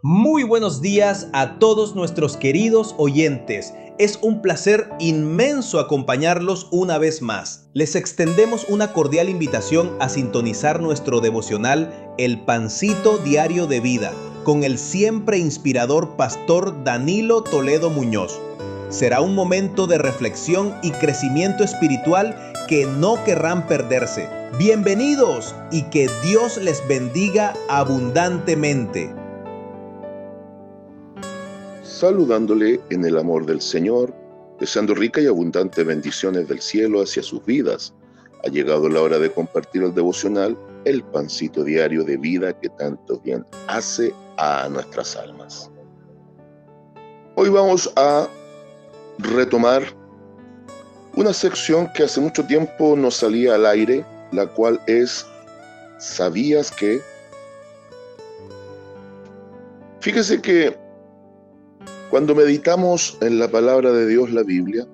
Muy buenos días a todos nuestros queridos oyentes. Es un placer inmenso acompañarlos una vez más. Les extendemos una cordial invitación a sintonizar nuestro devocional El Pancito Diario de Vida con el siempre inspirador pastor Danilo Toledo Muñoz. Será un momento de reflexión y crecimiento espiritual que no querrán perderse. Bienvenidos y que Dios les bendiga abundantemente. Saludándole en el amor del Señor, deseando rica y abundante bendiciones del cielo hacia sus vidas. Ha llegado la hora de compartir el devocional, el pancito diario de vida que tanto bien hace a nuestras almas. Hoy vamos a retomar una sección que hace mucho tiempo no salía al aire, la cual es ¿sabías que? Fíjese que cuando meditamos en la palabra de Dios, la Biblia,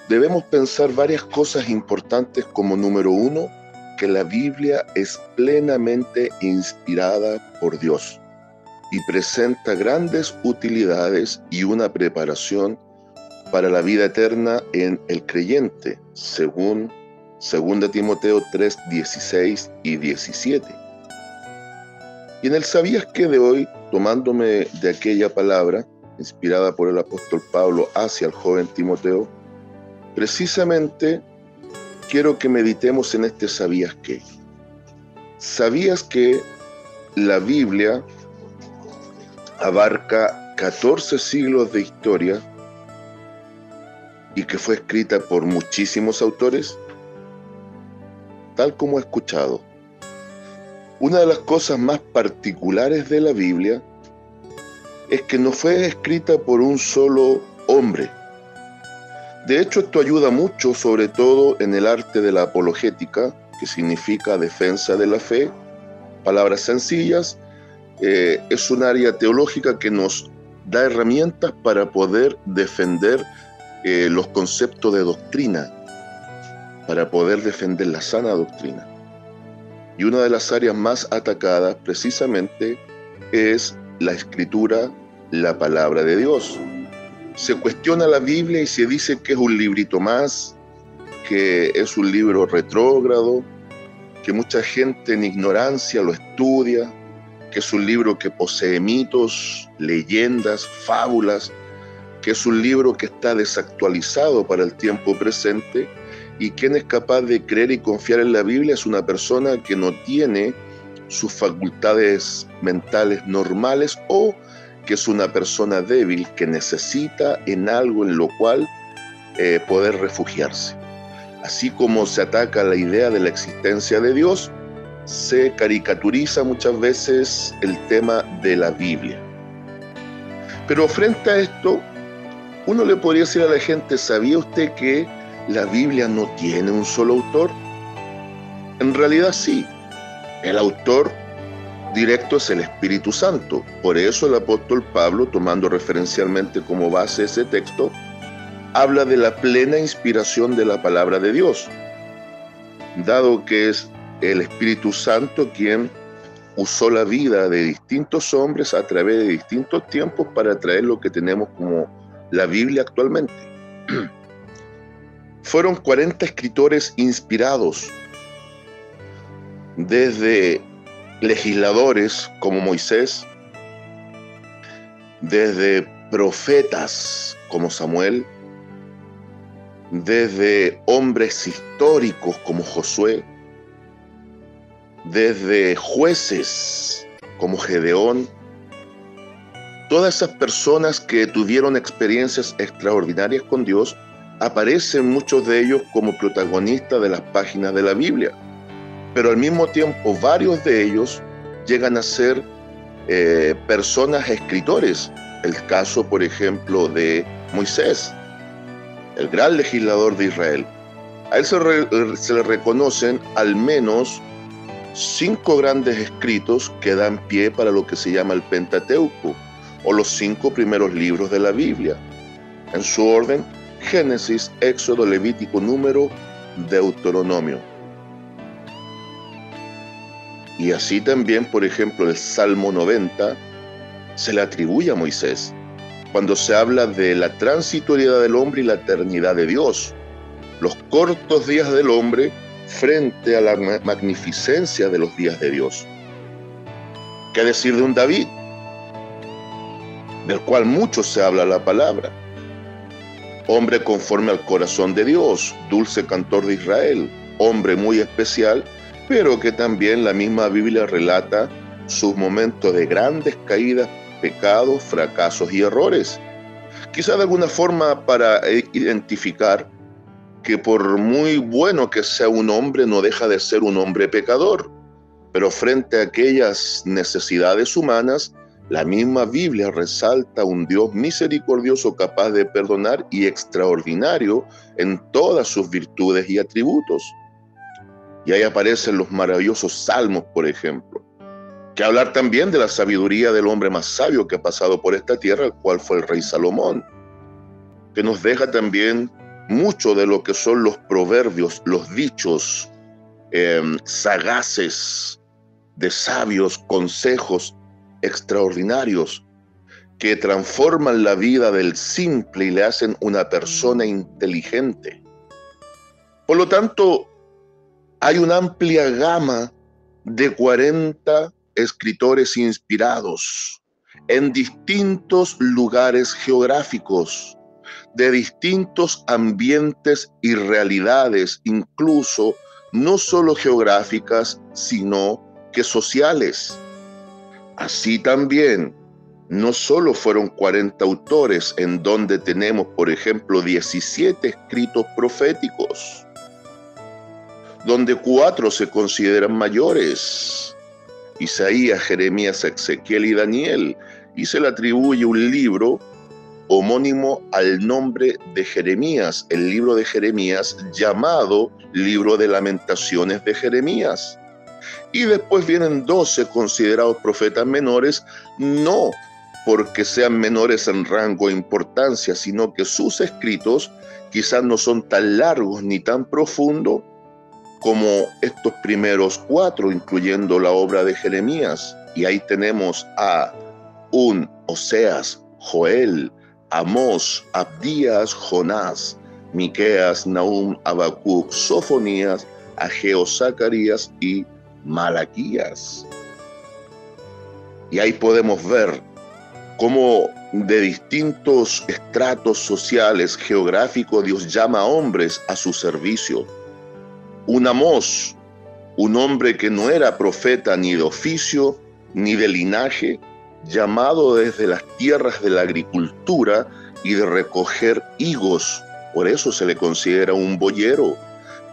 debemos pensar varias cosas importantes como número uno, que la Biblia es plenamente inspirada por Dios y presenta grandes utilidades y una preparación para la vida eterna en el creyente, según 2 Timoteo 3, 16 y 17. Y en el ¿sabías qué? De hoy, tomándome de aquella palabra, inspirada por el apóstol Pablo hacia el joven Timoteo, precisamente quiero que meditemos en este ¿sabías qué? ¿Sabías que la Biblia abarca 14 siglos de historia y que fue escrita por muchísimos autores? Tal como he escuchado. Una de las cosas más particulares de la Biblia es que no fue escrita por un solo hombre. De hecho, esto ayuda mucho, sobre todo en el arte de la apologética, que significa defensa de la fe. Palabras sencillas, es un área teológica que nos da herramientas para poder defender los conceptos de doctrina, para poder defender la sana doctrina. Y una de las áreas más atacadas precisamente es la escritura, la palabra de Dios. Se cuestiona la Biblia y se dice que es un librito más, que es un libro retrógrado, que mucha gente en ignorancia lo estudia, que es un libro que posee mitos, leyendas, fábulas, que es un libro que está desactualizado para el tiempo presente. Y quien es capaz de creer y confiar en la Biblia es una persona que no tiene sus facultades mentales normales o que es una persona débil que necesita en algo en lo cual poder refugiarse. Así como se ataca la idea de la existencia de Dios, se caricaturiza muchas veces el tema de la Biblia. Pero frente a esto, uno le podría decir a la gente, ¿sabía usted que la Biblia no tiene un solo autor? En realidad sí. El autor directo es el Espíritu Santo. Por eso el apóstol Pablo, tomando referencialmente como base ese texto, habla de la plena inspiración de la palabra de Dios, dado que es el Espíritu Santo quien usó la vida de distintos hombres a través de distintos tiempos para traer lo que tenemos como la Biblia actualmente. Fueron 40 escritores inspirados, desde legisladores como Moisés, desde profetas como Samuel, desde hombres históricos como Josué, desde jueces como Gedeón. Todas esas personas que tuvieron experiencias extraordinarias con Dios, aparecen muchos de ellos como protagonistas de las páginas de la Biblia, pero al mismo tiempo varios de ellos llegan a ser personas escritores. El caso, por ejemplo, de Moisés, el gran legislador de Israel. A él se le reconocen al menos 5 grandes escritos que dan pie para lo que se llama el Pentateuco, o los 5 primeros libros de la Biblia. En su orden: Génesis, Éxodo, Levítico, Número, Deuteronomio. Y así también, por ejemplo, el Salmo 90 se le atribuye a Moisés, cuando se habla de la transitoriedad del hombre y la eternidad de Dios, los cortos días del hombre frente a la magnificencia de los días de Dios. ¿Qué decir de un David, del cual mucho se habla la palabra? Hombre conforme al corazón de Dios, dulce cantor de Israel, hombre muy especial, pero que también la misma Biblia relata sus momentos de grandes caídas, pecados, fracasos y errores. Quizá de alguna forma para identificar que por muy bueno que sea un hombre, no deja de ser un hombre pecador. Pero frente a aquellas necesidades humanas, la misma Biblia resalta un Dios misericordioso capaz de perdonar y extraordinario en todas sus virtudes y atributos. Y ahí aparecen los maravillosos salmos, por ejemplo. Que hablar también de la sabiduría del hombre más sabio que ha pasado por esta tierra, el cual fue el rey Salomón. Que nos deja también mucho de lo que son los proverbios, los dichos sagaces de sabios, consejos extraordinarios que transforman la vida del simple y le hacen una persona inteligente. Por lo tanto, hay una amplia gama de 40 escritores inspirados en distintos lugares geográficos, de distintos ambientes y realidades, incluso no solo geográficas, sino que sociales. Así también, no solo fueron 40 autores, en donde tenemos, por ejemplo, 17 escritos proféticos, donde 4 se consideran mayores: Isaías, Jeremías, Ezequiel y Daniel, y se le atribuye un libro homónimo al nombre de Jeremías, el libro de Jeremías, llamado Libro de Lamentaciones de Jeremías. Y después vienen 12 considerados profetas menores, no porque sean menores en rango e importancia, sino que sus escritos quizás no son tan largos ni tan profundos como estos primeros 4, incluyendo la obra de Jeremías. Y ahí tenemos a un Oseas, Joel, Amós, Abdías, Jonás, Miqueas, Nahum, Habacuc, Sofonías, Ageo, Zacarías y Malaquías. Y ahí podemos ver cómo de distintos estratos sociales, geográficos, Dios llama a hombres a su servicio. Un Amós, un hombre que no era profeta ni de oficio ni de linaje, llamado desde las tierras de la agricultura y de recoger higos, por eso se le considera un boyero,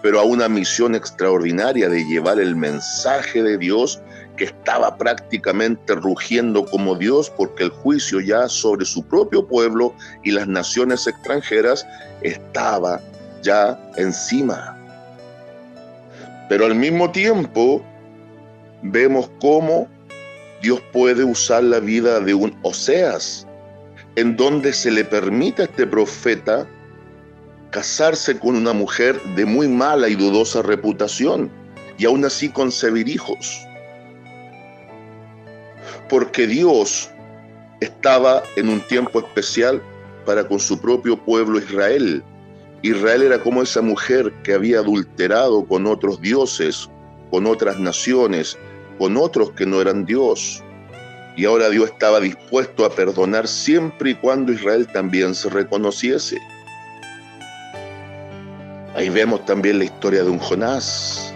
pero a una misión extraordinaria de llevar el mensaje de Dios, que estaba prácticamente rugiendo como Dios, porque el juicio ya sobre su propio pueblo y las naciones extranjeras estaba ya encima. Pero al mismo tiempo vemos cómo Dios puede usar la vida de un Oseas, en donde se le permite a este profeta casarse con una mujer de muy mala y dudosa reputación y aún así concebir hijos. Porque Dios estaba en un tiempo especial para con su propio pueblo Israel. Israel era como esa mujer que había adulterado con otros dioses, con otras naciones, con otros que no eran Dios. Y ahora Dios estaba dispuesto a perdonar siempre y cuando Israel también se reconociese. Ahí vemos también la historia de un Jonás,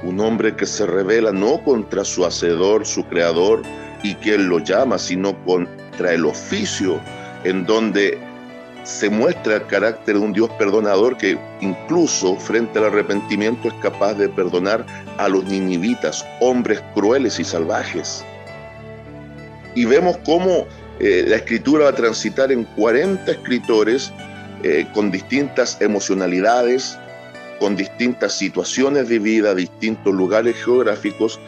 un hombre que se rebela no contra su hacedor, su creador, y que él lo llama, sino contra el oficio, en donde se muestra el carácter de un Dios perdonador que incluso frente al arrepentimiento es capaz de perdonar a los ninivitas, hombres crueles y salvajes. Y vemos cómo la escritura va a transitar en 40 escritores con distintas emocionalidades, con distintas situaciones de vida, distintos lugares geográficos,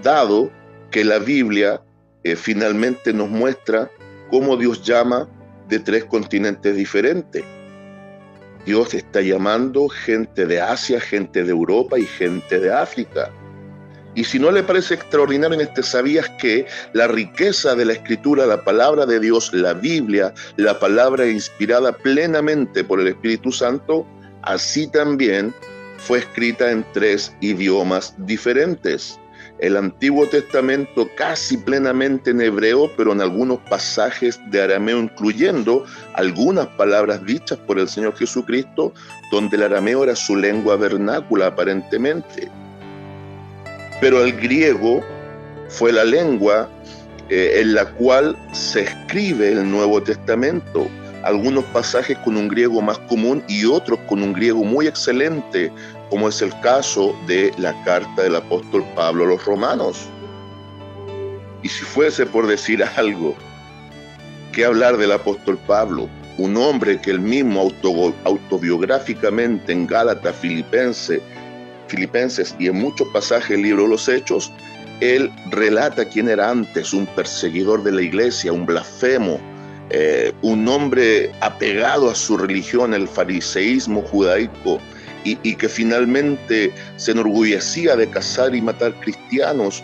dado que la Biblia finalmente nos muestra cómo Dios llama de 3 continentes diferentes. Dios está llamando gente de Asia, gente de Europa y gente de África. Y si no le parece extraordinario en este, ¿sabías que la riqueza de la Escritura, la palabra de Dios, la Biblia, la palabra inspirada plenamente por el Espíritu Santo, así también fue escrita en 3 idiomas diferentes? El Antiguo Testamento casi plenamente en hebreo, pero en algunos pasajes de arameo, incluyendo algunas palabras dichas por el Señor Jesucristo, donde el arameo era su lengua vernácula aparentemente. Pero el griego fue la lengua en la cual se escribe el Nuevo Testamento. Algunos pasajes con un griego más común y otros con un griego muy excelente, como es el caso de la carta del apóstol Pablo a los romanos. Y si fuese por decir algo, ¿qué hablar del apóstol Pablo? Un hombre que él mismo autobiográficamente en Gálatas, Filipenses y en muchos pasajes del libro de los Hechos, él relata quién era antes: un perseguidor de la iglesia, un blasfemo, un hombre apegado a su religión, el fariseísmo judaico, y que finalmente se enorgullecía de cazar y matar cristianos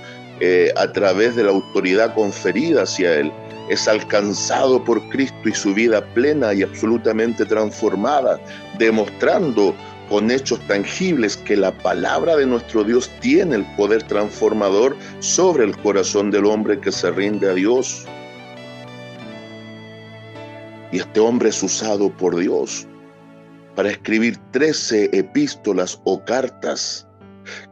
a través de la autoridad conferida hacia él. Es alcanzado por Cristo y su vida plena y absolutamente transformada, demostrando con hechos tangibles que la palabra de nuestro Dios tiene el poder transformador sobre el corazón del hombre que se rinde a Dios. Y este hombre es usado por Dios para escribir 13 epístolas o cartas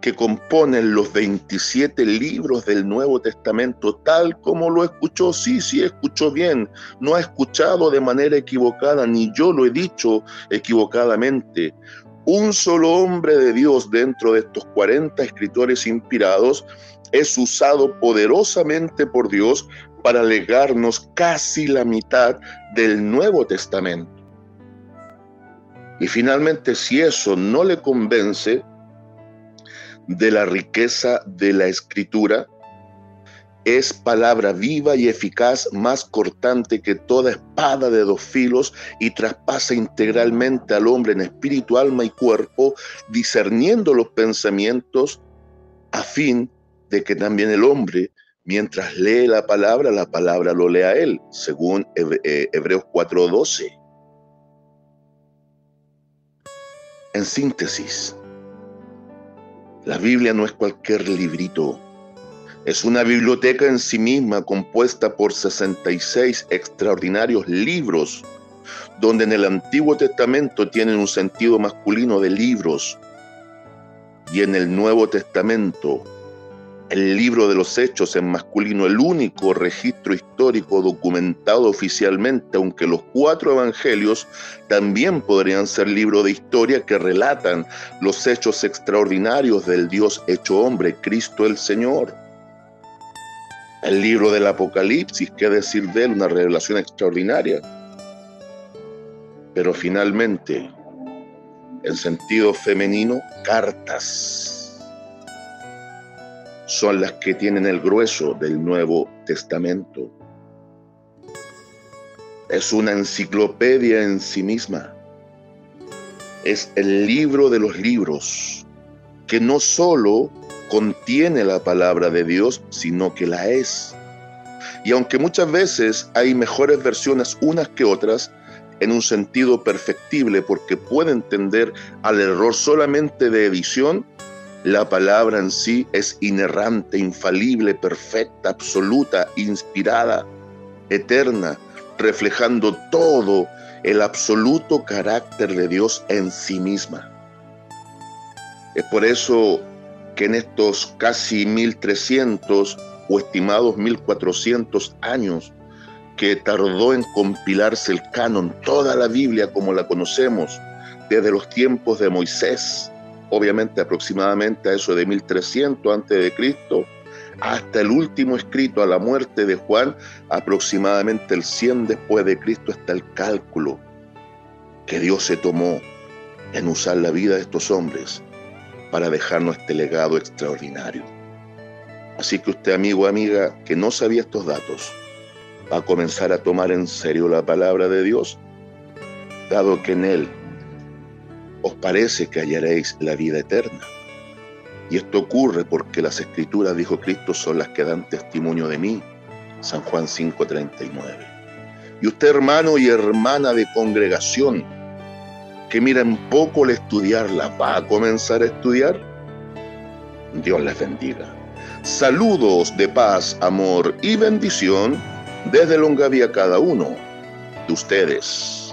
que componen los 27 libros del Nuevo Testamento, tal como lo escuchó. Sí, escuchó bien. No ha escuchado de manera equivocada, ni yo lo he dicho equivocadamente. Un solo hombre de Dios dentro de estos 40 escritores inspirados es usado poderosamente por Dios para legarnos casi la mitad del Nuevo Testamento. Y finalmente, si eso no le convence de la riqueza de la Escritura, es palabra viva y eficaz, más cortante que toda espada de 2 filos, y traspasa integralmente al hombre en espíritu, alma y cuerpo, discerniendo los pensamientos, a fin de que también el hombre, mientras lee la palabra lo lea a él, según Hebreos 4:12. En síntesis, la Biblia no es cualquier librito. Es una biblioteca en sí misma compuesta por 66 extraordinarios libros, donde en el Antiguo Testamento tienen un sentido masculino de libros, y en el Nuevo Testamento el libro de los Hechos en masculino, el único registro histórico documentado oficialmente, aunque los 4 evangelios también podrían ser libros de historia que relatan los hechos extraordinarios del Dios hecho hombre, Cristo el Señor. El libro del Apocalipsis, qué decir de él, una revelación extraordinaria. Pero finalmente, en sentido femenino, cartas son las que tienen el grueso del Nuevo Testamento. Es una enciclopedia en sí misma. Es el libro de los libros, que no solo contiene la palabra de Dios, sino que la es. Y aunque muchas veces hay mejores versiones unas que otras, en un sentido perfectible, porque pueden tender al error solamente de edición, la palabra en sí es inerrante, infalible, perfecta, absoluta, inspirada, eterna, reflejando todo el absoluto carácter de Dios en sí misma. Es por eso que en estos casi 1300 o estimados 1400 años que tardó en compilarse el canon, toda la Biblia como la conocemos, desde los tiempos de Moisés, obviamente aproximadamente a eso de 1300 antes de Cristo, hasta el último escrito a la muerte de Juan, aproximadamente el 100 después de Cristo, está el cálculo que Dios se tomó en usar la vida de estos hombres para dejarnos este legado extraordinario. Así que usted, amigo o amiga, que no sabía estos datos, va a comenzar a tomar en serio la palabra de Dios, dado que en Él os parece que hallaréis la vida eterna. Y esto ocurre porque las Escrituras, dijo Cristo, son las que dan testimonio de mí. San Juan 5:39. Y usted, hermano y hermana de congregación, que mira en poco el estudiarla, ¿va a comenzar a estudiar? Dios les bendiga. Saludos de paz, amor y bendición desde Longaví a cada uno de ustedes.